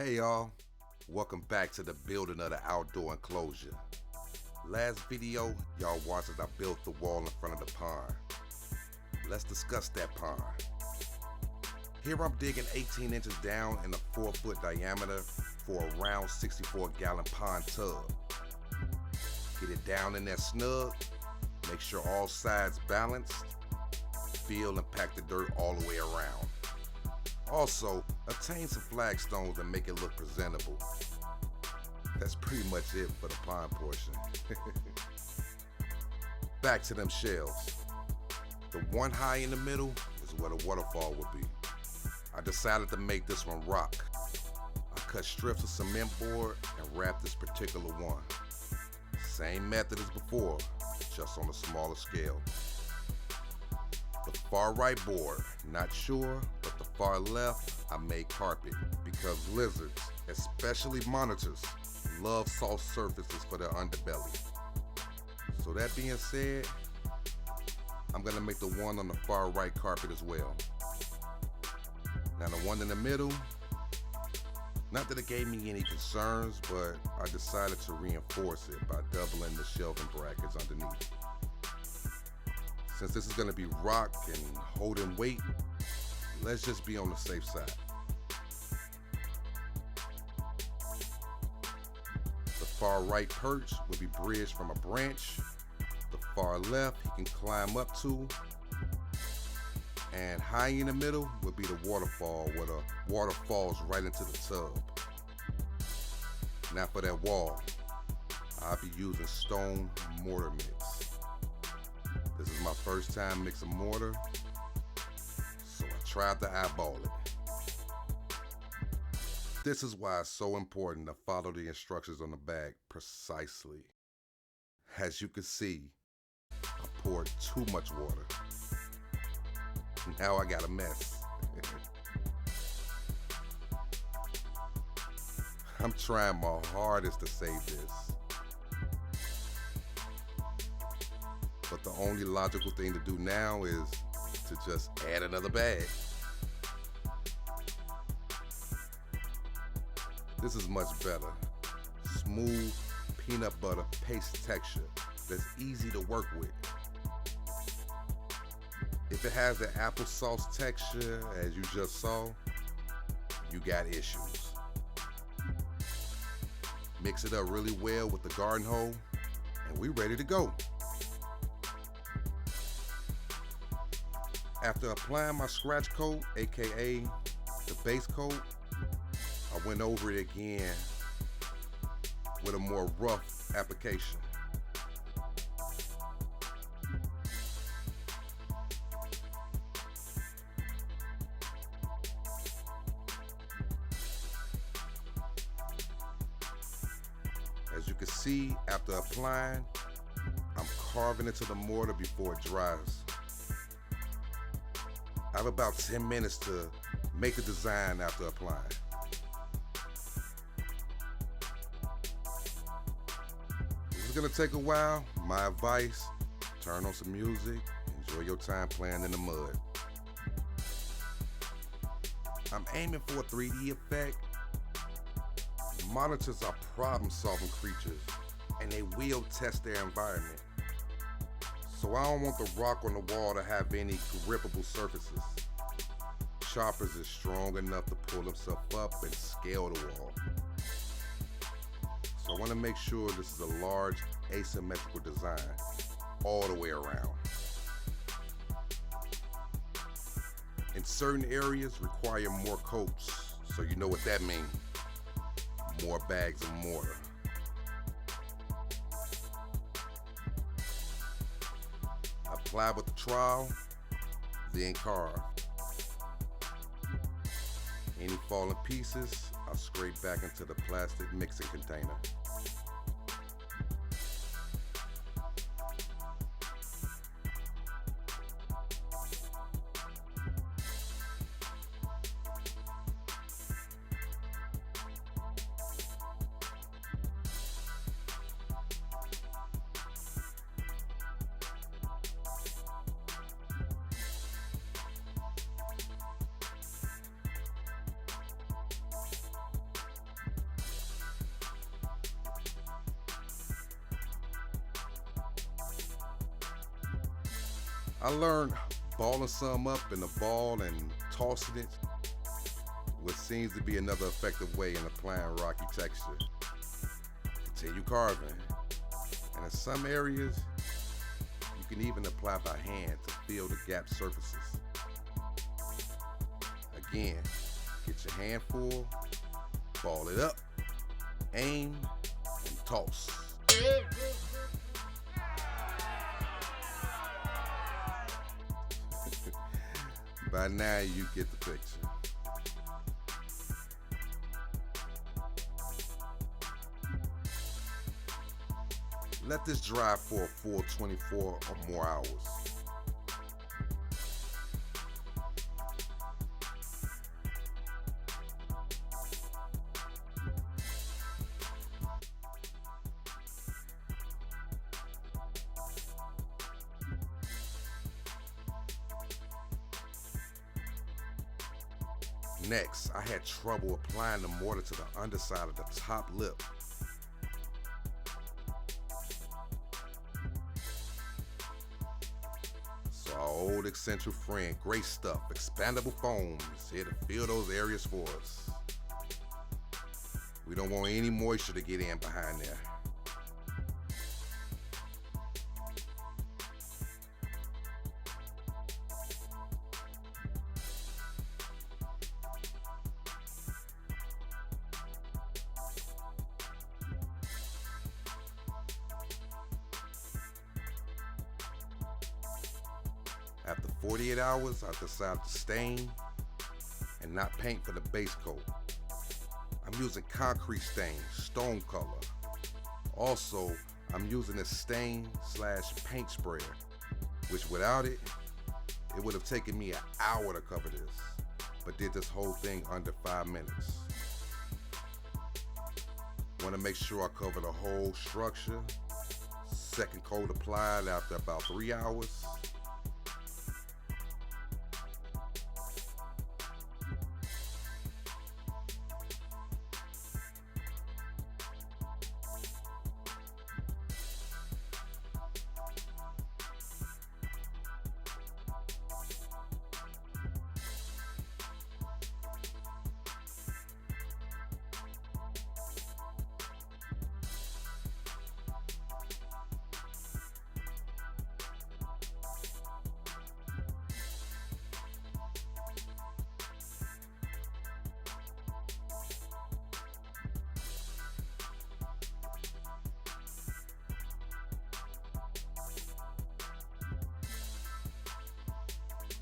Hey y'all, welcome back to the building of the outdoor enclosure. Last video, y'all watched as I built the wall in front of the pond. Let's discuss that pond. Here I'm digging 18 inches down in a 4-foot diameter for a round 64-gallon pond tub. Get it down in there snug, make sure all sides balanced, fill and pack the dirt all the way around. Also, obtain some flagstones and make it look presentable. That's pretty much it for the pond portion. Back to them shells. The one high in the middle is where the waterfall would be. I decided to make this one rock. I cut strips of cement board and wrapped this particular one. Same method as before, just on a smaller scale. The far right board, not sure, but the far left, I made carpet because lizards, especially monitors, love soft surfaces for their underbelly. So that being said, I'm gonna make the one on the far right carpet as well. Now the one in the middle, not that it gave me any concerns, but I decided to reinforce it by doubling the shelving brackets underneath. Since this is gonna be rock and holding weight, let's just be on the safe side. The far right perch will be bridged from a branch. The far left he can climb up to. And high in the middle will be the waterfall where the water falls right into the tub. Now for that wall, I'll be using stone mortar mix. This is my first time mixing mortar, so I tried to eyeball it. This is why it's so important to follow the instructions on the bag precisely. As you can see, I poured too much water. Now I got a mess. I'm trying my hardest to save this. But the only logical thing to do now is to just add another bag. This is much better. Smooth peanut butter paste texture that's easy to work with. If it has the applesauce texture, as you just saw, you got issues. Mix it up really well with the garden hoe, and we ready to go. After applying my scratch coat, aka the base coat, I went over it again with a more rough application. As you can see, after applying, I'm carving into the mortar before it dries. I have about 10 minutes to make the design after applying. This is gonna take a while. My advice, turn on some music, enjoy your time playing in the mud. I'm aiming for a 3D effect. Monitors are problem-solving creatures, and they will test their environment. So I don't want the rock on the wall to have any grippable surfaces. Choppers is strong enough to pull himself up and scale the wall. So I want to make sure this is a large asymmetrical design all the way around. And certain areas require more coats, so you know what that means. More bags of mortar. Apply with the trowel, then carve. Any fallen pieces, I'll scrape back into the plastic mixing container. I learned balling some up in a ball and tossing it, what seems to be another effective way in applying rocky texture. Continue carving, and in some areas, you can even apply by hand to fill the gap surfaces. Again, get your hand full, ball it up, aim, and toss. By now you get the picture. Let this dry for a full 24 or more hours. Next, I had trouble applying the mortar to the underside of the top lip. So our old eccentric friend, Great Stuff, Expandable Foam, is here to fill those areas for us. We don't want any moisture to get in behind there. After 48 hours, I decided to stain and not paint for the base coat. I'm using concrete stain, stone color. Also, I'm using a stain/paint sprayer, which without it, it would have taken me an hour to cover this, but did this whole thing under 5 minutes. Want to make sure I cover the whole structure. Second coat applied after about 3 hours.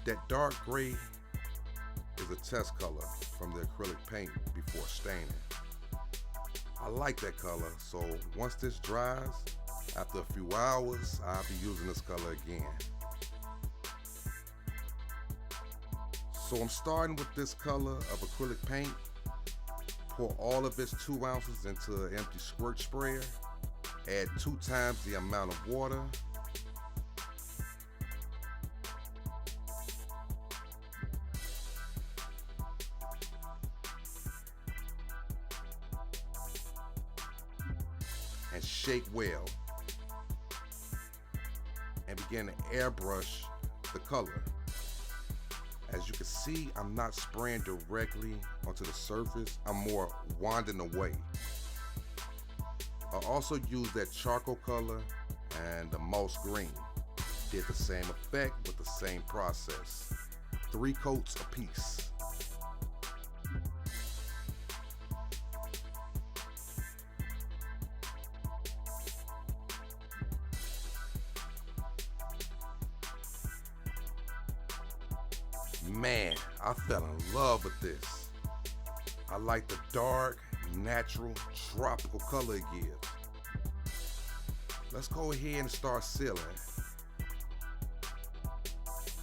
That dark gray is a test color from the acrylic paint before staining. I like that color, so once this dries, after a few hours, I'll be using this color again. So I'm starting with this color of acrylic paint. Pour all of its 2 ounces into an empty squirt sprayer. Add 2 times the amount of water. And shake well, and begin to airbrush the color. As you can see, I'm not spraying directly onto the surface, I'm more wanding away. I also used that charcoal color and the moss green. Did the same effect with the same process. 3 coats apiece. Man, I fell in love with this. I like the dark, natural, tropical color it gives. Let's go ahead and start sealing.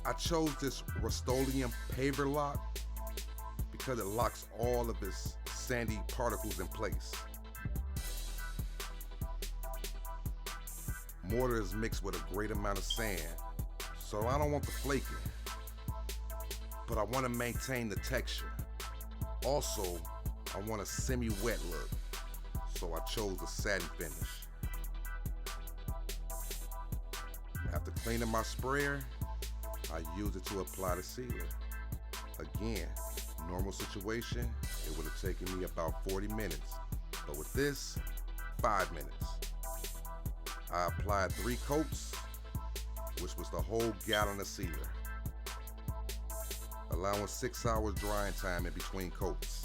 I chose this Rust-Oleum Paver lock because it locks all of its sandy particles in place. Mortar is mixed with a great amount of sand, so I don't want the flaking, but I want to maintain the texture. Also, I want a semi-wet look, so I chose a satin finish. After cleaning my sprayer, I use it to apply the sealer. Again, normal situation, it would have taken me about 40 minutes, but with this, 5 minutes. I applied 3 coats, which was the whole gallon of sealer, allowing 6 hours drying time in between coats.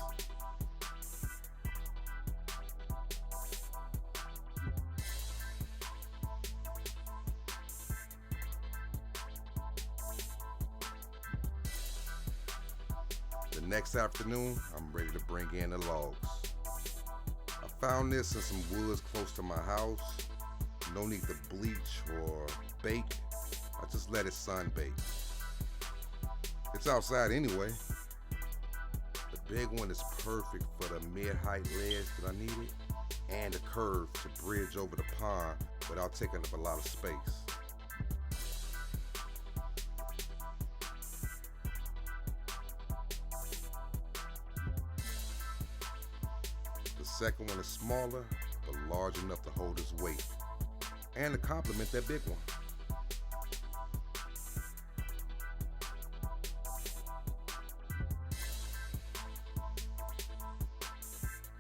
The next afternoon, I'm ready to bring in the logs. I found this in some woods close to my house. No need to bleach or bake. I just let it sunbake. It's outside anyway. The big one is perfect for the mid-height ledge that I needed and the curve to bridge over the pond without taking up a lot of space. The second one is smaller, but large enough to hold its weight and to complement that big one.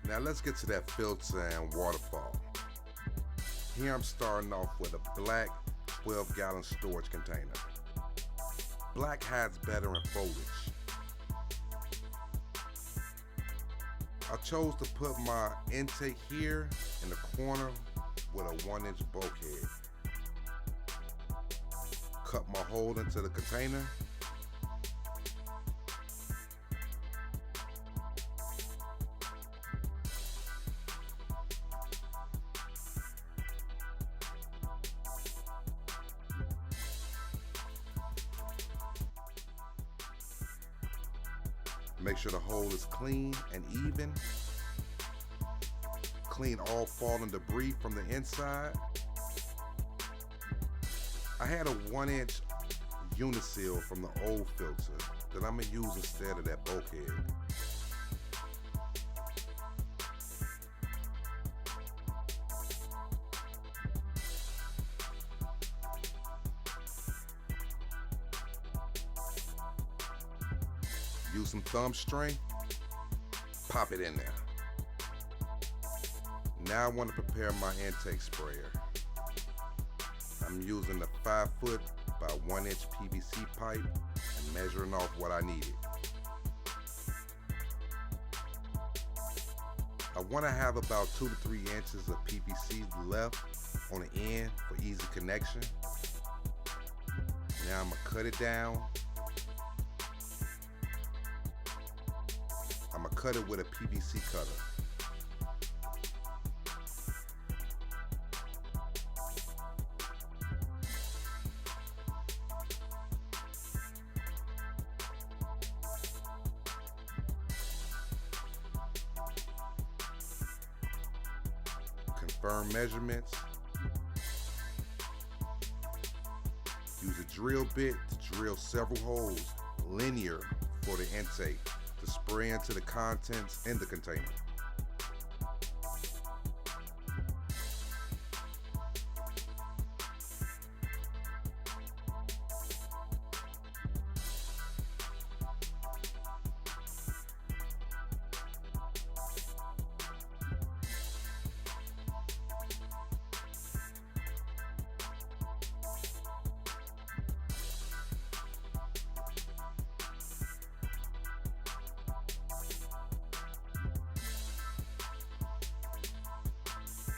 Now let's get to that filter and waterfall. Here I'm starting off with a black 12-gallon storage container. Black hides better in foliage. I chose to put my intake here in the corner with a 1-inch bulkhead. Cut my hole into the container. Make sure the hole is clean and even. Clean all fallen debris from the inside. I had a 1-inch uniseal from the old filter that I'm gonna use instead of that bulkhead. Use some thumb string, pop it in there. Now I want to prepare my intake sprayer. I'm using a 5-foot by 1-inch PVC pipe and measuring off what I needed. I want to have about 2 to 3 inches of PVC left on the end for easy connection. Now I'm going to cut it down. I'm gonna cut it with a PVC cutter. Confirm measurements. Use a drill bit to drill several holes linear for the intake to spray into the contents in the container.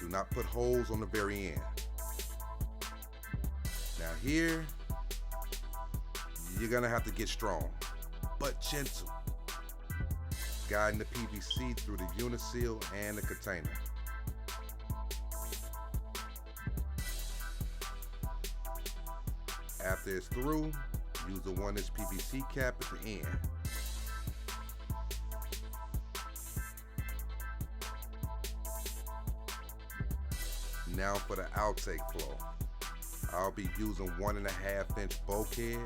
Do not put holes on the very end. Now here, you're gonna have to get strong, but gentle, guiding the PVC through the uniseal and the container. After it's through, use the 1-inch PVC cap at the end. Now for the outtake flow. I'll be using 1.5-inch bulkhead,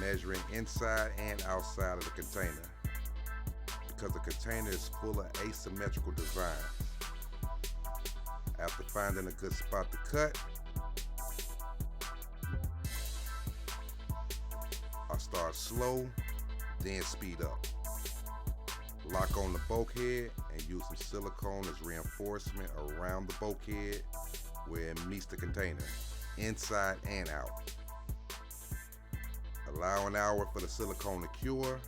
measuring inside and outside of the container because the container is full of asymmetrical designs. After finding a good spot to cut, I start slow, then speed up. Lock on the bulkhead and use some silicone as reinforcement around the bulkhead where it meets the container, inside and out. Allow an hour for the silicone to cure.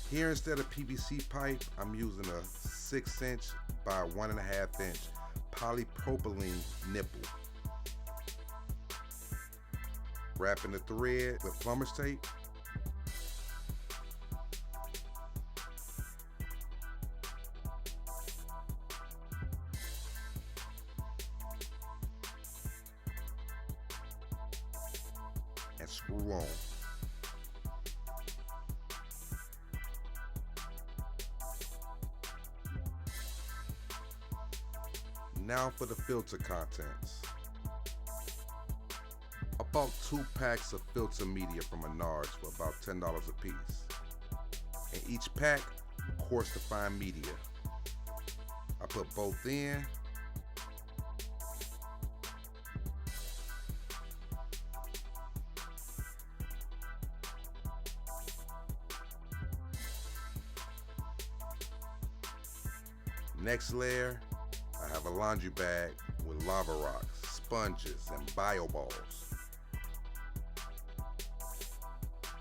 Here, instead of PVC pipe, I'm using a 6" by 1.5" polypropylene nipple. Wrapping the thread with plumber's tape. And screw on. Now for the filter contents. I bought 2 packs of filter media from Menards for about $10 a piece. In each pack, coarse to fine media. I put both in. Next layer, I have a laundry bag with lava rocks, sponges, and bio balls.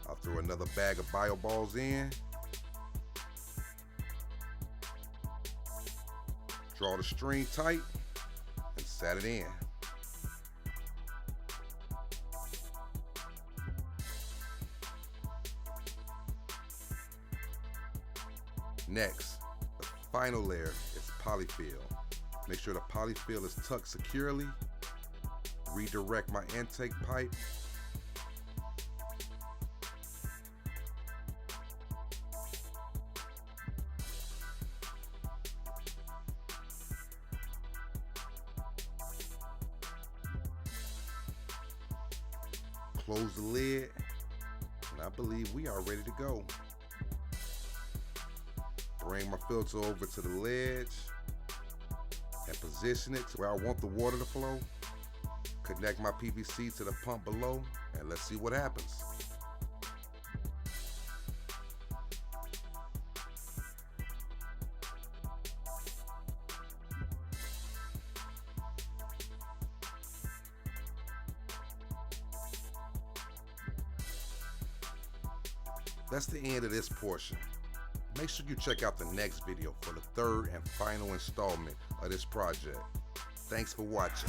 I'll throw another bag of bio balls in. Draw the string tight and set it in. Next, the final layer is polyfill. Make sure the polyfill is tucked securely. Redirect my intake pipe. Close the lid, and I believe we are ready to go. Bring my filter over to the ledge and position it to where I want the water to flow. Connect my PVC to the pump below, and let's see what happens. That's the end of this portion. Make sure you check out the next video for the third and final installment of this project. Thanks for watching.